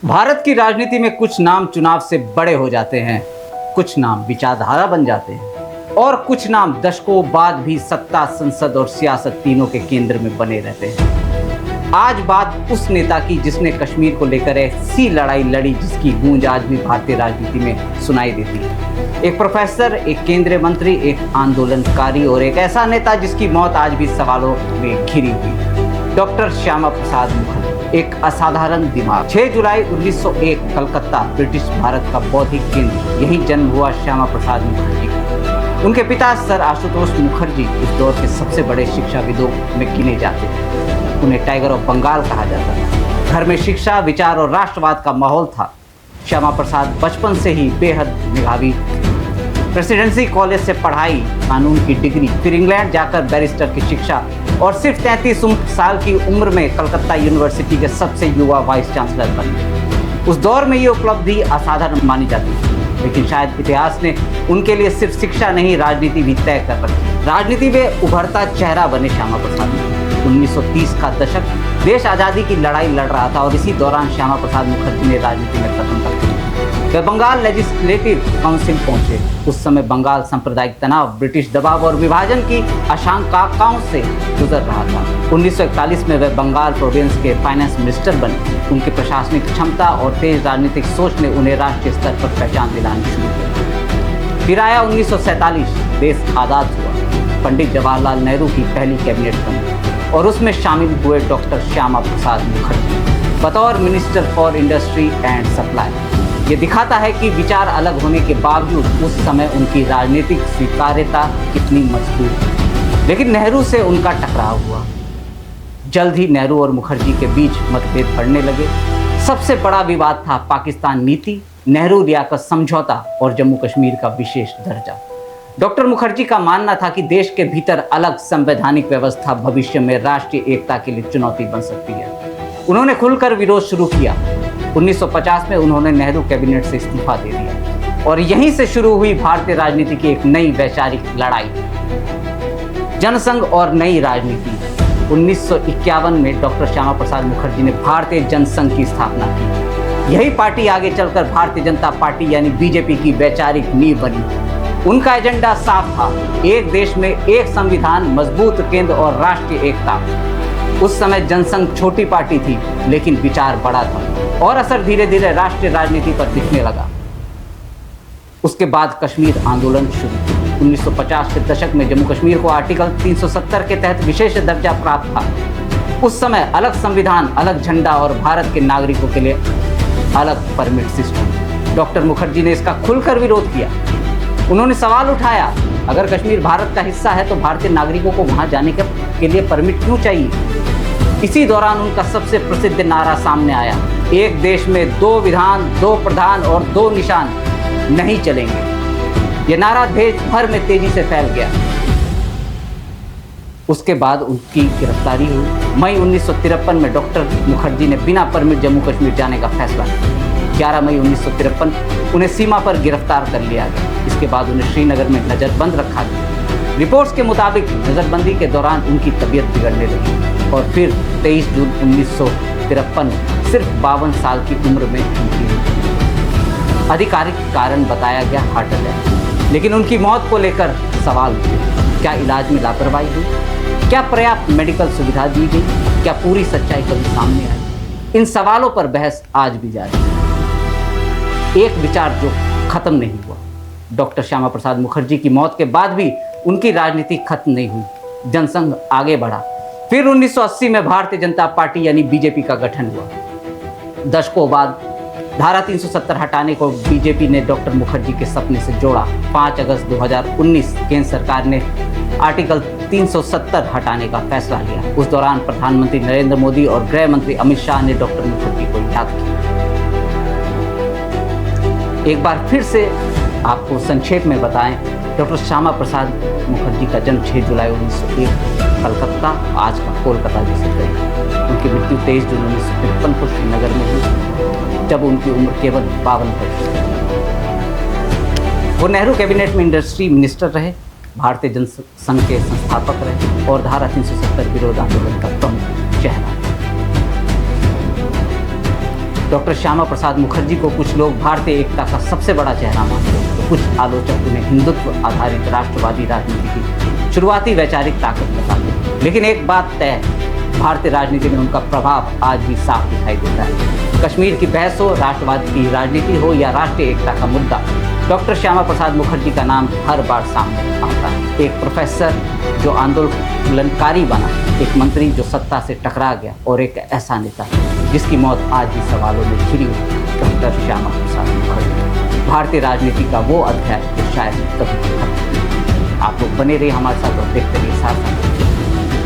भारत की राजनीति में कुछ नाम चुनाव से बड़े हो जाते हैं, कुछ नाम विचारधारा बन जाते हैं और कुछ नाम दशकों बाद भी सत्ता, संसद और सियासत तीनों के केंद्र में बने रहते हैं। आज बात उस नेता की जिसने कश्मीर को लेकर ऐसी लड़ाई लड़ी जिसकी गूंज आज भी भारतीय राजनीति में सुनाई देती है। एक प्रोफेसर, एक केंद्रीय मंत्री, एक आंदोलनकारी और एक ऐसा नेता जिसकी मौत आज भी सवालों में घिरी हुई। डॉक्टर श्यामा प्रसाद मुखर्जी, एक असाधारण दिमाग। 6 जुलाई 1901 कलकत्ता, ब्रिटिश भारत का बौद्धिक केंद्र, यही जन्म हुआ श्यामा प्रसाद मुखर्जी का। उनके पिता सर आशुतोष मुखर्जी उस दौर के सबसे बड़े शिक्षाविदों में गिने जाते थे। उन्हें टाइगर ऑफ बंगाल कहा जाता था। घर में शिक्षा, विचार और राष्ट्रवाद का माहौल था। श्यामा प्रसाद बचपन से ही बेहद मेधावी थे। प्रेसिडेंसी कॉलेज से पढ़ाई, कानून की डिग्री, फिर इंग्लैंड जाकर बैरिस्टर की शिक्षा और सिर्फ 33 साल की उम्र में कलकत्ता यूनिवर्सिटी के सबसे युवा वाइस चांसलर बने। उस दौर में ये उपलब्धि असाधारण मानी जाती थी, लेकिन शायद इतिहास ने उनके लिए सिर्फ शिक्षा नहीं, राजनीति भी तय कर रखी। राजनीति में उभरता चेहरा बने श्यामा प्रसाद। 1930 का दशक, देश आज़ादी की लड़ाई लड़ रहा था और इसी दौरान श्यामा प्रसाद मुखर्जी ने राजनीति में कदम रखा। वे बंगाल लेजिस्लेटिव काउंसिल पहुंचे। उस समय बंगाल सांप्रदायिक तनाव, ब्रिटिश दबाव और विभाजन की आशंकाओं से गुजर रहा था। 1941 में वे बंगाल प्रोविंस के फाइनेंस मिनिस्टर बने। उनकी प्रशासनिक क्षमता और तेज राजनीतिक सोच ने उन्हें राष्ट्रीय स्तर पर पहचान दिलानी शुरू की। फिर आया 1947, देश आज़ाद हुआ। पंडित जवाहरलाल नेहरू की पहली कैबिनेट बनी और उसमें शामिल हुए डॉक्टर श्यामा प्रसाद मुखर्जी बतौर minister for industry and supply. ये दिखाता है कि विचार अलग होने के बावजूद उस समय उनकी राजनीतिक स्वीकार्यता कितनी मजबूत थी। लेकिन नेहरू से उनका टकराव हुआ। जल्द ही नेहरू और मुखर्जी के बीच मतभेद बढ़ने लगे। सबसे बड़ा विवाद था पाकिस्तान नीति, नेहरू लियाकत समझौता और जम्मू कश्मीर का विशेष दर्जा। डॉक्टर मुखर्जी का मानना था कि देश के भीतर अलग संवैधानिक व्यवस्था भविष्य में राष्ट्रीय एकता के लिए चुनौती बन सकती है। उन्होंने खुलकर विरोध शुरू किया। 1950 में उन्होंने नेहरू कैबिनेट से इस्तीफा दे दिया और यहीं से शुरू हुई भारतीय राजनीति की एक नई वैचारिक लड़ाई, जनसंघ और नई राजनीति। 1951 में डॉक्टर श्यामा प्रसाद मुखर्जी ने भारतीय जनसंघ की स्थापना की। यही पार्टी आगे चलकर भारतीय जनता पार्टी यानी बीजेपी की वैचारिक नींव बनी। उनका एजेंडा साफ था, एक देश में एक संविधान, मजबूत केंद्र और राष्ट्रीय एकता। उस समय जनसंघ छोटी पार्टी थी, लेकिन विचार बड़ा था और असर धीरे धीरे राष्ट्रीय राजनीति पर दिखने लगा। उसके बाद कश्मीर आंदोलन शुरू। 1950 के दशक में जम्मू कश्मीर को आर्टिकल 370 के तहत विशेष दर्जा प्राप्त था। उस समय अलग संविधान, अलग झंडा और भारत के नागरिकों के लिए अलग परमिट सिस्टम। डॉक्टर मुखर्जी ने इसका खुलकर विरोध किया। उन्होंने सवाल उठाया, अगर कश्मीर भारत का हिस्सा है तो भारतीय नागरिकों को वहां जाने के लिए परमिट क्यों चाहिए? इसी दौरान उनका सबसे प्रसिद्ध नारा सामने आया, एक देश में 2 विधान, 2 प्रधान और 2 निशान नहीं चलेंगे। यह नारा देश भर में तेजी से फैल गया। उसके बाद उनकी गिरफ्तारी हुई। मई 1953 में डॉक्टर मुखर्जी ने बिना परमिट जम्मू कश्मीर जाने का फैसला किया। 11 मई 1953 उन्हें सीमा पर गिरफ्तार कर लिया गया। इसके बाद उन्हें श्रीनगर में नजरबंद रखा गया। रिपोर्ट्स के मुताबिक नजरबंदी के दौरान उनकी तबीयत बिगड़ने लगी और फिर 23 जून 1953 सिर्फ 52 साल की उम्र में उनकी आधिकारिक कारण बताया गया हार्ट अटैक। लेकिन उनकी मौत को लेकर सवाल उठे। क्या इलाज में लापरवाही हुई? क्या पर्याप्त मेडिकल सुविधा दी गई? क्या पूरी सच्चाई कभी सामने आई? इन सवालों पर बहस आज भी जारी है। एक विचार जो खत्म नहीं हुआ। डॉक्टर श्यामा प्रसाद मुखर्जी की मौत के बाद भी उनकी राजनीति खत्म नहीं हुई। जनसंघ आगे बढ़ा। फिर 1980 में भारतीय जनता पार्टी यानी बीजेपी का गठन हुआ। दशकों बाद धारा 370 हटाने को बीजेपी ने डॉक्टर मुखर्जी के सपने से जोड़ा। 5 अगस्त 2019 केंद्र सरकार ने आर्टिकल 370 हटाने का फैसला लिया। उस दौरान प्रधानमंत्री नरेंद्र मोदी और गृह मंत्री अमित शाह ने डॉक्टर मुखर्जी को याद किया। एक बार फिर से आपको संक्षेप में बताएं, डॉक्टर श्यामा प्रसाद मुखर्जी का जन्म 6 जुलाई 1901 कलकत्ता, आज का कोलकाता जिसे कहते। उनकी मृत्यु 23 जून 1953 को श्रीनगर में हुई, जब उनकी उम्र केवल 52 वर्ष थी। वो नेहरू कैबिनेट में इंडस्ट्री मिनिस्टर रहे, भारतीय जनसंघ के संस्थापक रहे और धारा 370 विरोध आंदोलन का प्रमुख चेहरा। डॉक्टर श्यामा प्रसाद मुखर्जी को कुछ लोग भारतीय एकता का सबसे बड़ा चेहरा मानते हैं, तो कुछ आलोचक उन्हें हिंदुत्व आधारित राष्ट्रवादी राजनीति की शुरुआती वैचारिक ताकत बताते हैं। लेकिन एक बात तय है, भारतीय राजनीति में उनका प्रभाव आज भी साफ दिखाई देता है। कश्मीर की बहस हो, राष्ट्रवाद की राजनीति हो या राष्ट्रीय एकता का मुद्दा, डॉक्टर श्यामा प्रसाद मुखर्जी का नाम हर बार सामने आता है। एक प्रोफेसर जो आंदोलनकारी बना, एक मंत्री जो सत्ता से टकरा गया और एक ऐसा नेता जिसकी मौत आज भी सवालों में घिरी हुई, डॉक्टर श्यामा प्रसाद मुखर्जी। भारतीय राजनीति का वो अध्याय जो शायद कभी खत्म नहीं। आप लोग बने रहिए हमारे साथ और देखते रहिए साथ।